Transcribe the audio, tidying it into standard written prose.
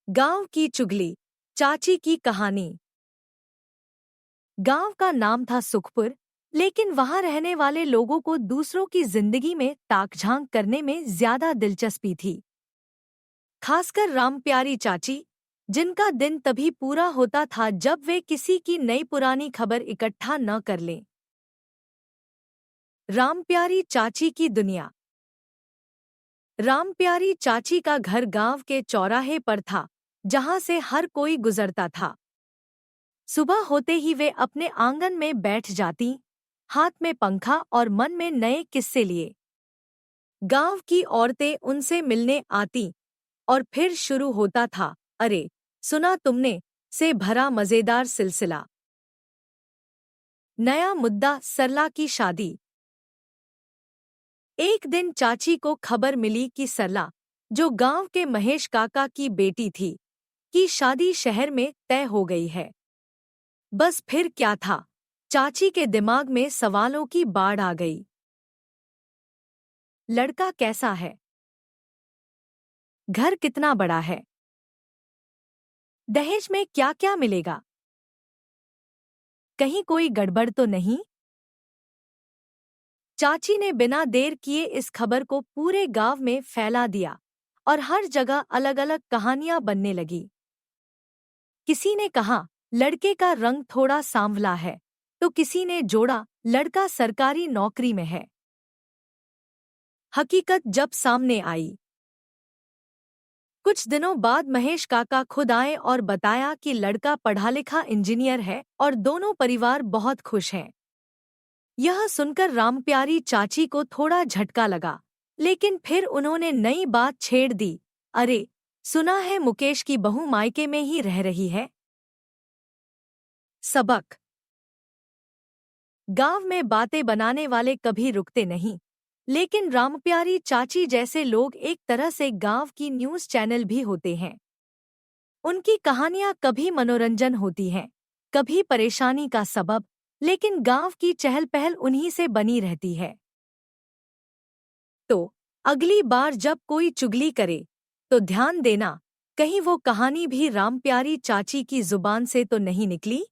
गांव की चुगली, चाची की कहानी। गांव का नाम था सुखपुर, लेकिन वहां रहने वाले लोगों को दूसरों की जिंदगी में ताकझांक करने में ज्यादा दिलचस्पी थी। खासकर रामप्यारी चाची, जिनका दिन तभी पूरा होता था जब वे किसी की नई पुरानी खबर इकट्ठा न कर लें। रामप्यारी चाची की दुनिया। रामप्यारी चाची का घर गांव के चौराहे पर था, जहां से हर कोई गुजरता था। सुबह होते ही वे अपने आंगन में बैठ जाती, हाथ में पंखा और मन में नए किस्से लिए। गांव की औरतें उनसे मिलने आती और फिर शुरू होता था, अरे सुना तुमने, से भरा मजेदार सिलसिला। नया मुद्दा, सरला की शादी। एक दिन चाची को खबर मिली कि सरला, जो गांव के महेश काका की बेटी थी, की शादी शहर में तय हो गई है। बस फिर क्या था, चाची के दिमाग में सवालों की बाढ़ आ गई। लड़का कैसा है? घर कितना बड़ा है? दहेज में क्या क्या मिलेगा? कहीं कोई गड़बड़ तो नहीं? चाची ने बिना देर किए इस खबर को पूरे गांव में फैला दिया और हर जगह अलग अलग कहानियां बनने लगी। किसी ने कहा लड़के का रंग थोड़ा सांवला है, तो किसी ने जोड़ा लड़का सरकारी नौकरी में है। हकीकत जब सामने आई, कुछ दिनों बाद महेश काका खुद आए और बताया कि लड़का पढ़ा लिखा इंजीनियर है और दोनों परिवार बहुत खुश हैं। यह सुनकर रामप्यारी चाची को थोड़ा झटका लगा, लेकिन फिर उन्होंने नई बात छेड़ दी, अरे सुना है मुकेश की बहू मायके में ही रह रही है। सबक। गांव में बातें बनाने वाले कभी रुकते नहीं, लेकिन रामप्यारी चाची जैसे लोग एक तरह से गांव की न्यूज़ चैनल भी होते हैं। उनकी कहानियां कभी मनोरंजन होती हैं, कभी परेशानी का सबब, लेकिन गांव की चहल पहल उन्हीं से बनी रहती है। तो अगली बार जब कोई चुगली करे, तो ध्यान देना, कहीं वो कहानी भी रामप्यारी चाची की जुबान से तो नहीं निकली।